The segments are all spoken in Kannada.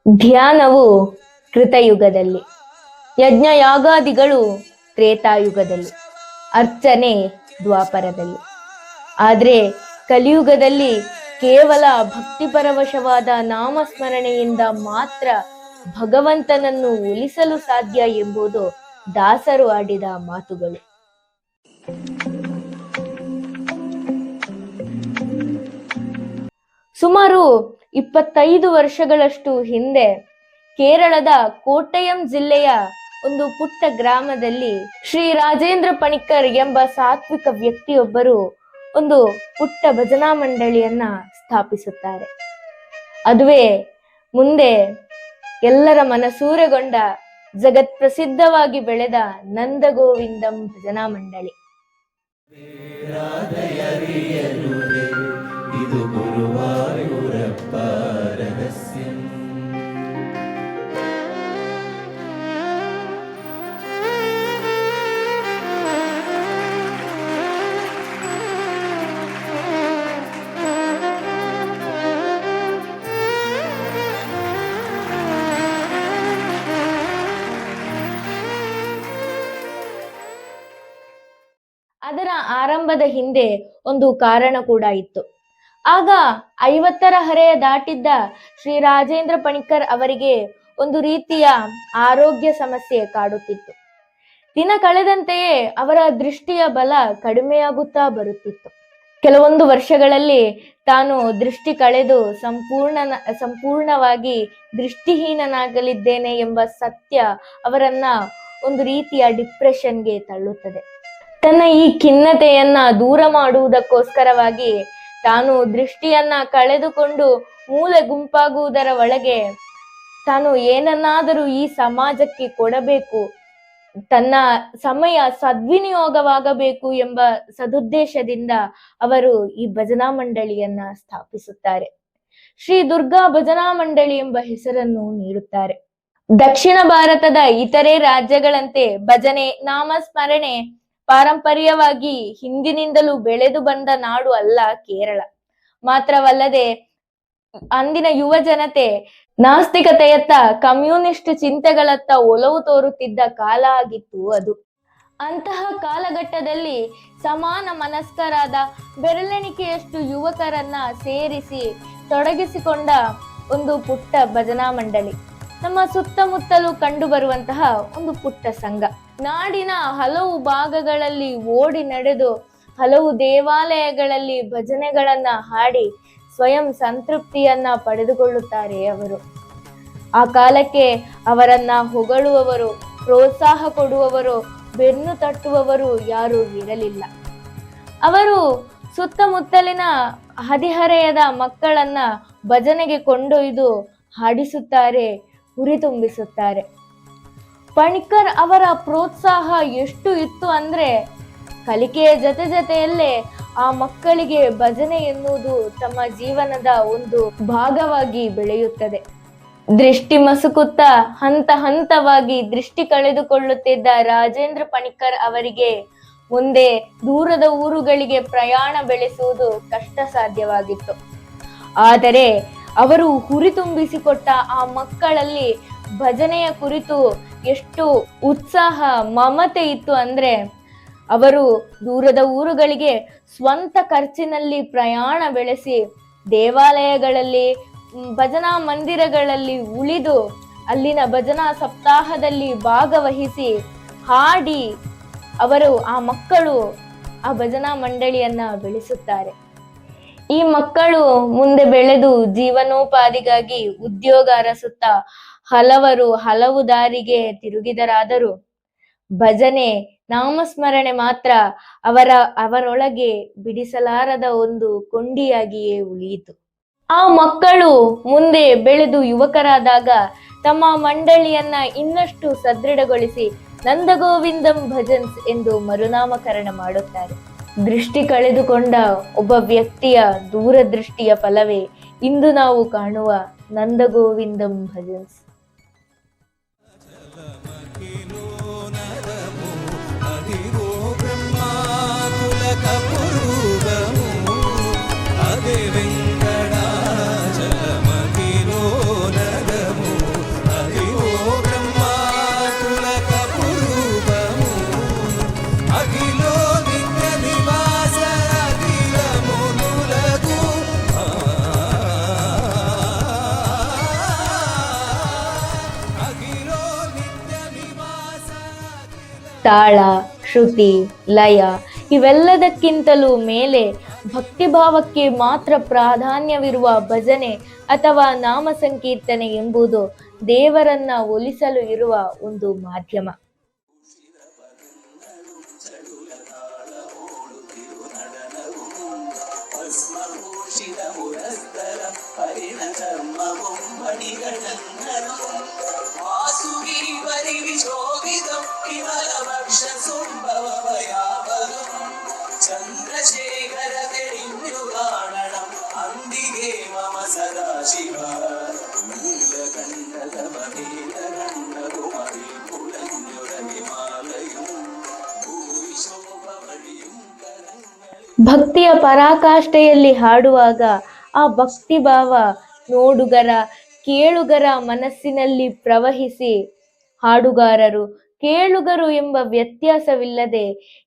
ಧ್ಯಾನವು ಕೃತಯುಗದಲ್ಲಿ, ಯಜ್ಞಯಾಗಾದಿಗಳು ತ್ರೇತಾಯುಗದಲ್ಲಿ, ಅರ್ಚನೆ ದ್ವಾಪರದಲ್ಲಿ. ಆದರೆ ಕಲಿಯುಗದಲ್ಲಿ ಕೇವಲ ಭಕ್ತಿಪರವಶವಾದ ನಾಮಸ್ಮರಣೆಯಿಂದ ಮಾತ್ರ ಭಗವಂತನನ್ನು ಒಲಿಸಲು ಸಾಧ್ಯ ಎಂಬುದು ದಾಸರು ಆಡಿದ ಮಾತುಗಳು. ಸುಮಾರು 25 ವರ್ಷಗಳಷ್ಟು ಹಿಂದೆ ಕೇರಳದ ಕೋಟ್ಟಯಂ ಜಿಲ್ಲೆಯ ಒಂದು ಪುಟ್ಟ ಗ್ರಾಮದಲ್ಲಿ ಶ್ರೀ ರಾಜೇಂದ್ರ ಪಣಿಕ್ಕರ್ ಎಂಬ ಸಾತ್ವಿಕ ವ್ಯಕ್ತಿಯೊಬ್ಬರು ಒಂದು ಪುಟ್ಟ ಭಜನಾ ಮಂಡಳಿಯನ್ನ ಸ್ಥಾಪಿಸುತ್ತಾರೆ. ಅದುವೇ ಮುಂದೆ ಎಲ್ಲರ ಮನಸೂರೆಗೊಂಡ ಜಗತ್ ಪ್ರಸಿದ್ಧವಾಗಿ ಬೆಳೆದ ನಂದಗೋವಿಂದಂ ಭಜನಾ ಮಂಡಳಿ. ಇದು ಗುರುವಾಯೂರಪ್ಪ ರಹಸ್ಯ. ಅದರ ಆರಂಭದ ಹಿಂದೆ ಒಂದು ಕಾರಣ ಕೂಡ ಇತ್ತು. ಆಗ 50ರ ಹರೆಯ ದಾಟಿದ್ದ ಶ್ರೀ ರಾಜೇಂದ್ರ ಪಣಿಕ್ಕರ್ ಅವರಿಗೆ ಒಂದು ರೀತಿಯ ಆರೋಗ್ಯ ಸಮಸ್ಯೆ ಕಾಡುತ್ತಿತ್ತು. ದಿನ ಕಳೆದಂತೆಯೇ ಅವರ ದೃಷ್ಟಿಯ ಬಲ ಕಡಿಮೆಯಾಗುತ್ತಾ ಬರುತ್ತಿತ್ತು. ಕೆಲವೊಂದು ವರ್ಷಗಳಲ್ಲಿ ತಾನು ದೃಷ್ಟಿ ಕಳೆದು ಸಂಪೂರ್ಣವಾಗಿ ದೃಷ್ಟಿಹೀನನಾಗಲಿದ್ದೇನೆ ಎಂಬ ಸತ್ಯ ಅವರನ್ನ ಒಂದು ರೀತಿಯ ಡಿಪ್ರೆಷನ್ಗೆ ತಳ್ಳುತ್ತದೆ. ತನ್ನ ಈ ಖಿನ್ನತೆಯನ್ನ ದೂರ ಮಾಡುವುದಕ್ಕೋಸ್ಕರವಾಗಿ ತಾನು ದೃಷ್ಟಿಯನ್ನ ಕಳೆದುಕೊಂಡು ಮೂಲೆ ಗುಂಪಾಗುವುದರ ಒಳಗೆ ತಾನು ಏನನ್ನಾದರೂ ಈ ಸಮಾಜಕ್ಕೆ ಕೊಡಬೇಕು, ತನ್ನ ಸಮಯ ಸದ್ವಿನಿಯೋಗವಾಗಬೇಕು ಎಂಬ ಸದುದ್ದೇಶದಿಂದ ಅವರು ಈ ಭಜನಾ ಮಂಡಳಿಯನ್ನ ಸ್ಥಾಪಿಸುತ್ತಾರೆ. ಶ್ರೀ ದುರ್ಗಾ ಭಜನಾ ಮಂಡಳಿ ಎಂಬ ಹೆಸರನ್ನು ನೀಡುತ್ತಾರೆ. ದಕ್ಷಿಣ ಭಾರತದ ಇತರೆ ರಾಜ್ಯಗಳಂತೆ ಭಜನೆ ನಾಮಸ್ಮರಣೆ ಪಾರಂಪರ್ಯವಾಗಿ ಹಿಂದಿನಿಂದಲೂ ಬೆಳೆದು ಬಂದ ನಾಡು ಅಲ್ಲ ಕೇರಳ. ಮಾತ್ರವಲ್ಲದೆ ಅಂದಿನ ಯುವ ಜನತೆ ನಾಸ್ತಿಕತೆಯತ್ತ, ಕಮ್ಯುನಿಸ್ಟ್ ಚಿಂತೆಗಳತ್ತ ಒಲವು ತೋರುತ್ತಿದ್ದ ಕಾಲ ಆಗಿತ್ತು ಅದು. ಅಂತಹ ಕಾಲಘಟ್ಟದಲ್ಲಿ ಸಮಾನ ಮನಸ್ಕರಾದ ಬೆರಳೆಣಿಕೆಯಷ್ಟು ಯುವಕರನ್ನ ಸೇರಿಸಿ ತೊಡಗಿಸಿಕೊಂಡ ಒಂದು ಪುಟ್ಟ ಭಜನಾ ಮಂಡಳಿ ನಮ್ಮ ಸುತ್ತಮುತ್ತಲೂ ಕಂಡು ಬರುವಂತಹ ಒಂದು ಪುಟ್ಟ ಸಂಘ. ನಾಡಿನ ಹಲವು ಭಾಗಗಳಲ್ಲಿ ಓಡಿ ನಡೆದು ಹಲವು ದೇವಾಲಯಗಳಲ್ಲಿ ಭಜನೆಗಳನ್ನ ಹಾಡಿ ಸ್ವಯಂ ಸಂತೃಪ್ತಿಯನ್ನ ಪಡೆದುಕೊಳ್ಳುತ್ತಾರೆ ಅವರು. ಆ ಕಾಲಕ್ಕೆ ಅವರನ್ನ ಹೊಗಳುವವರು, ಪ್ರೋತ್ಸಾಹ ಕೊಡುವವರು, ಬೆನ್ನು ತಟ್ಟುವವರು ಯಾರೂ ಇರಲಿಲ್ಲ. ಅವರು ಸುತ್ತಮುತ್ತಲಿನ ಹದಿಹರೆಯದ ಮಕ್ಕಳನ್ನ ಭಜನೆಗೆ ಕೊಂಡೊಯ್ದು ಹಾಡಿಸುತ್ತಾರೆ, ಹುರಿತುಂಬಿಸುತ್ತಾರೆ. ಪಣಿಕ್ಕರ್ ಅವರ ಪ್ರೋತ್ಸಾಹ ಎಷ್ಟು ಇತ್ತು ಅಂದ್ರೆ ಕಲಿಕೆಯ ಜೊತೆಯಲ್ಲೇ ಆ ಮಕ್ಕಳಿಗೆ ಭಜನೆ ಎನ್ನುವುದು ತಮ್ಮ ಜೀವನದ ಒಂದು ಭಾಗವಾಗಿ ಬೆಳೆಯುತ್ತದೆ. ದೃಷ್ಟಿ ಮಸುಕುತ್ತಾ ಹಂತ ಹಂತವಾಗಿ ದೃಷ್ಟಿ ಕಳೆದುಕೊಳ್ಳುತ್ತಿದ್ದ ರಾಜೇಂದ್ರ ಪಣಿಕ್ಕರ್ ಅವರಿಗೆ ಮುಂದೆ ದೂರದ ಊರುಗಳಿಗೆ ಪ್ರಯಾಣ ಬೆಳೆಸುವುದು ಕಷ್ಟ ಸಾಧ್ಯವಾಗಿತ್ತು. ಆದರೆ ಅವರು ಹುರಿತುಂಬಿಸಿಕೊಟ್ಟ ಆ ಮಕ್ಕಳಲ್ಲಿ ಭಜನೆಯ ಕುರಿತು ಎಷ್ಟು ಉತ್ಸಾಹ, ಮಮತೆ ಇತ್ತು ಅಂದ್ರೆ ಅವರು ದೂರದ ಊರುಗಳಿಗೆ ಸ್ವಂತ ಖರ್ಚಿನಲ್ಲಿ ಪ್ರಯಾಣ ಬೆಳೆಸಿ ದೇವಾಲಯಗಳಲ್ಲಿ, ಭಜನಾ ಮಂದಿರಗಳಲ್ಲಿ ಉಳಿದು ಅಲ್ಲಿನ ಭಜನಾ ಸಪ್ತಾಹದಲ್ಲಿ ಭಾಗವಹಿಸಿ ಹಾಡಿ ಅವರು, ಆ ಮಕ್ಕಳು ಆ ಭಜನಾ ಮಂಡಳಿಯನ್ನ ಬೆಳೆಸುತ್ತಾರೆ. ಈ ಮಕ್ಕಳು ಮುಂದೆ ಬೆಳೆದು ಜೀವನೋಪಾಧಿಗಾಗಿ ಉದ್ಯೋಗ ಅರಸುತ್ತಾ ಹಲವು ದಾರಿಗೆ ತಿರುಗಿದರಾದರೂ ಭಜನೆ ನಾಮಸ್ಮರಣೆ ಮಾತ್ರ ಅವರೊಳಗೆ ಬಿಡಿಸಲಾರದ ಒಂದು ಕೊಂಡಿಯಾಗಿಯೇ ಉಳಿಯಿತು. ಆ ಮಕ್ಕಳು ಮುಂದೆ ಬೆಳೆದು ಯುವಕರಾದಾಗ ತಮ್ಮ ಮಂಡಳಿಯನ್ನ ಇನ್ನಷ್ಟು ಸದೃಢಗೊಳಿಸಿ ನಂದಗೋವಿಂದಂ ಭಜನ್ಸ್ ಎಂದು ಮರುನಾಮಕರಣ ಮಾಡುತ್ತಾರೆ. ದೃಷ್ಟಿ ಕಳೆದುಕೊಂಡ ಒಬ್ಬ ವ್ಯಕ್ತಿಯ ದೂರದೃಷ್ಟಿಯ ಫಲವೇ ಇಂದು ನಾವು ಕಾಣುವ ನಂದಗೋವಿಂದಂ ಭಜನ್ಸ್. ಅದೇ ವೆಂಕಟಾಚಲಮಗಿರೋ ನಗಮು ತಾಳ, ಶ್ರುತಿ, ಲಯ ಇವೆಲ್ಲದಕ್ಕಿಂತಲೂ ಮೇಲೆ ಭಕ್ತಿಭಾವಕ್ಕೆ ಮಾತ್ರ ಪ್ರಾಧಾನ್ಯವಿರುವ ಭಜನೆ ಅಥವಾ ನಾಮ ಸಂಕೀರ್ತನೆ ಎಂಬುದು ದೇವರನ್ನ ಒಲಿಸಲು ಇರುವ ಒಂದು ಮಾಧ್ಯಮ. ಚಂದ್ರಶೇಖರ ತೆಳಿಯುಗಾಣಂ ಅಂದಿಗೆ ಮಮ ಸದಾ ಶಿವ ನೀಲಕಂಠದ ಮಹೇಂದ್ರಗಂಡರು ಮರಿ ಪುಳಂಜುರಗೆ ಮಾಲಯಂ ಭೂಮಿ ಶೋಭವಳಿಯಂ ಕರಂಗಳ. ಭಕ್ತಿಯ ಪರಾಕಾಷ್ಠೆಯಲ್ಲಿ ಹಾಡುವಾಗ ಆ ಭಕ್ತಿಭಾವ ನೋಡುಗರ ಕೇಳುಗರ ಮನಸ್ಸಿನಲ್ಲಿ ಪ್ರವಹಿಸಿ ಹಾಡುಗಾರರು ಕೇಳುಗರು ಎಂಬ ವ್ಯತ್ಯಾಸವಿಲ್ಲದೆ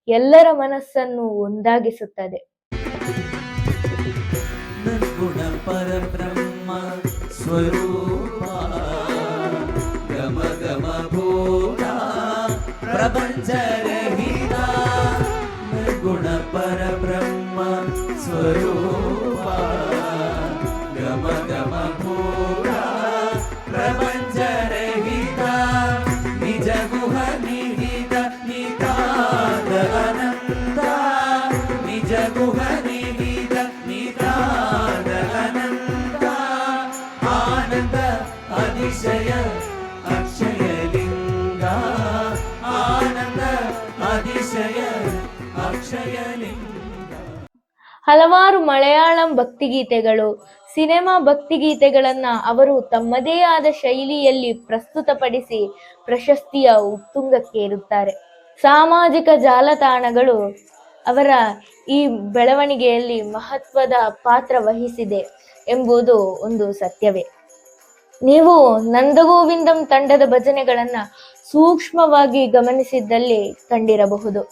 ಎಲ್ಲರ ಮನಸ್ಸನ್ನು ಒಂದಾಗಿಸುತ್ತದೆ. ನಿರ್ಗುಣ ಪರಬ್ರಹ್ಮ ಸ್ವರೂಪ ಗಮ ಗಮ ಭೂತ ಪ್ರಪಂಚ ರಹಿತ. ನಿರ್ಗುಣ ಪರಬ್ರಹ್ಮ ಸ್ವರೂಪ ಗಮ ಗಮ ಭೂತ ಪ್ರಪಂಚ ರಹಿತ. ನಿಜ ಗುಹ ನಿಹಿತ ನಿತಾದ ಅನಂತ. ನಿಜ ಗುಹ ನಿಹಿತ ನಿತಾದ ಅನಂತ. ಆನಂದ ಅತಿಶಯ ಅಕ್ಷಯಲಿಂಗ. ಆನಂದ ಅತಿಶಯ ಅಕ್ಷಯಲಿಂಗ. ಹಲವಾರು ಮಲಯಾಳಂ ಭಕ್ತಿಗೀತೆಗಳು, ಸಿನಿಮಾ ಭಕ್ತಿಗೀತೆಗಳನ್ನ ಅವರು ತಮ್ಮದೇ ಆದ ಶೈಲಿಯಲ್ಲಿ ಪ್ರಸ್ತುತಪಡಿಸಿ ಪ್ರಶಸ್ತಿಯ ಉತ್ತುಂಗಕ್ಕೇರುತ್ತಾರೆ. ಸಾಮಾಜಿಕ ಜಾಲತಾಣಗಳು ಅವರ ಈ ಬೆಳವಣಿಗೆಯಲ್ಲಿ ಮಹತ್ವದ ಪಾತ್ರ ವಹಿಸಿದೆ ಎಂಬುದು ಒಂದು ಸತ್ಯವೇ. ನೀವು ನಂದಗೋವಿಂದಂ ತಂಡದ ಭಜನೆಗಳನ್ನ ಸೂಕ್ಷ್ಮವಾಗಿ ಗಮನಿಸಿದ್ದಲ್ಲಿ ಕಂಡಿರಬಹುದು.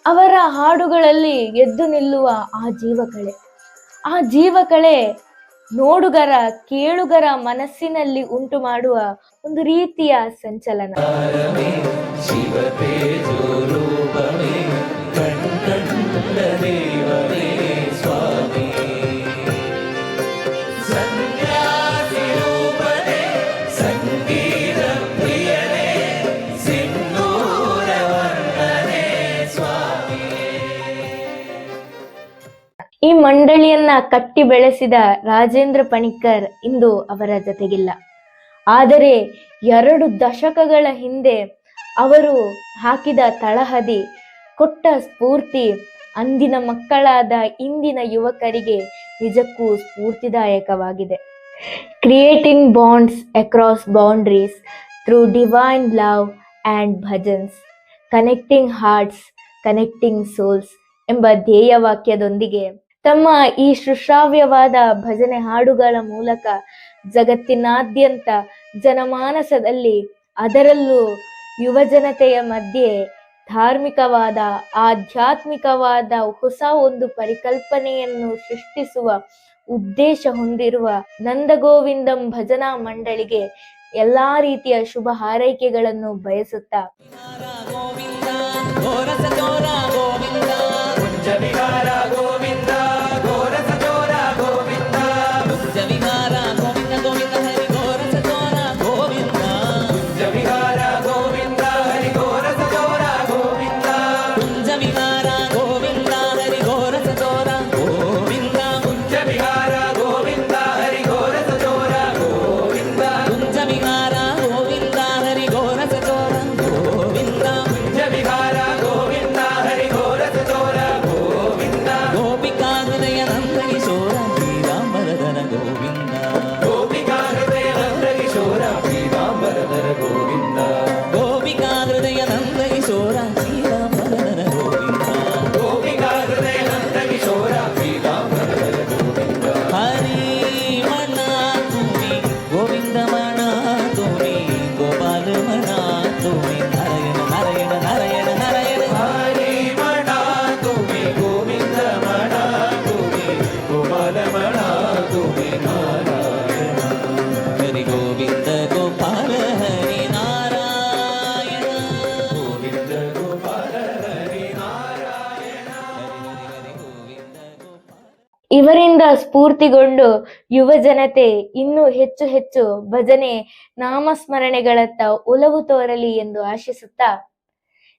ಅವರ ಹಾಡುಗಳಲ್ಲಿ ಎದ್ದು ನಿಲ್ಲುವ ಆ ಜೀವಕಳೆ ನೋಡುಗರ ಕೇಳುಗರ ಮನಸ್ಸಿನಲ್ಲಿ ಉಂಟು ಮಾಡುವ ಒಂದು ರೀತಿಯ ಸಂಚಲನ. ಈ ಮಂಡಳಿಯನ್ನ ಕಟ್ಟಿ ಬೆಳೆಸಿದ ರಾಜೇಂದ್ರ ಪಣಿಕ್ಕರ್ ಇಂದು ಅವರ ಜೊತೆಗಿಲ್ಲ. ಆದರೆ 2 ದಶಕಗಳ ಹಿಂದೆ ಅವರು ಹಾಕಿದ ತಳಹದಿ, ಕೊಟ್ಟ ಸ್ಫೂರ್ತಿ ಅಂದಿನ ಮಕ್ಕಳಾದ ಇಂದಿನ ಯುವಕರಿಗೆ ನಿಜಕ್ಕೂ ಸ್ಫೂರ್ತಿದಾಯಕವಾಗಿದೆ. Creating bonds across boundaries through divine love and bhajans, connecting hearts, connecting souls ಎಂಬ ಧ್ಯೇಯ ವಾಕ್ಯದೊಂದಿಗೆ ತಮ್ಮ ಈ ಸುಶ್ರಾವ್ಯವಾದ ಭಜನೆ ಹಾಡುಗಳ ಮೂಲಕ ಜಗತ್ತಿನಾದ್ಯಂತ ಜನಮಾನಸದಲ್ಲಿ, ಅದರಲ್ಲೂ ಯುವಜನತೆಯ ಮಧ್ಯೆ ಧಾರ್ಮಿಕವಾದ, ಆಧ್ಯಾತ್ಮಿಕವಾದ ಹೊಸ ಒಂದು ಪರಿಕಲ್ಪನೆಯನ್ನು ಸೃಷ್ಟಿಸುವ ಉದ್ದೇಶ ಹೊಂದಿರುವ ನಂದಗೋವಿಂದಂ ಭಜನಾ ಮಂಡಳಿಗೆ ಎಲ್ಲಾ ರೀತಿಯ ಶುಭ ಹಾರೈಕೆಗಳನ್ನು ಬಯಸುತ್ತಾ ಗೋವಿಂದ ಇವರಿಂದ ಸ್ಫೂರ್ತಿಗೊಂಡು ಯುವ ಜನತೆ ಇನ್ನೂ ಹೆಚ್ಚು ಹೆಚ್ಚು ಭಜನೆ ನಾಮಸ್ಮರಣೆಗಳತ್ತ ಒಲವು ತೋರಲಿ ಎಂದು ಆಶಿಸುತ್ತಾ,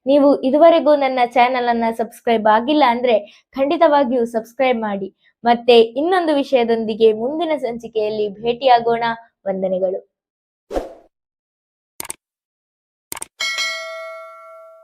ನೀವು ಇದುವರೆಗೂ ನನ್ನ ಚಾನೆಲ್ ಅನ್ನ ಸಬ್ಸ್ಕ್ರೈಬ್ ಆಗಿಲ್ಲ ಅಂದ್ರೆ ಖಂಡಿತವಾಗಿಯೂ ಸಬ್ಸ್ಕ್ರೈಬ್ ಮಾಡಿ. ಮತ್ತೆ ಇನ್ನೊಂದು ವಿಷಯದೊಂದಿಗೆ ಮುಂದಿನ ಸಂಚಿಕೆಯಲ್ಲಿ ಭೇಟಿಯಾಗೋಣ. ವಂದನೆಗಳು.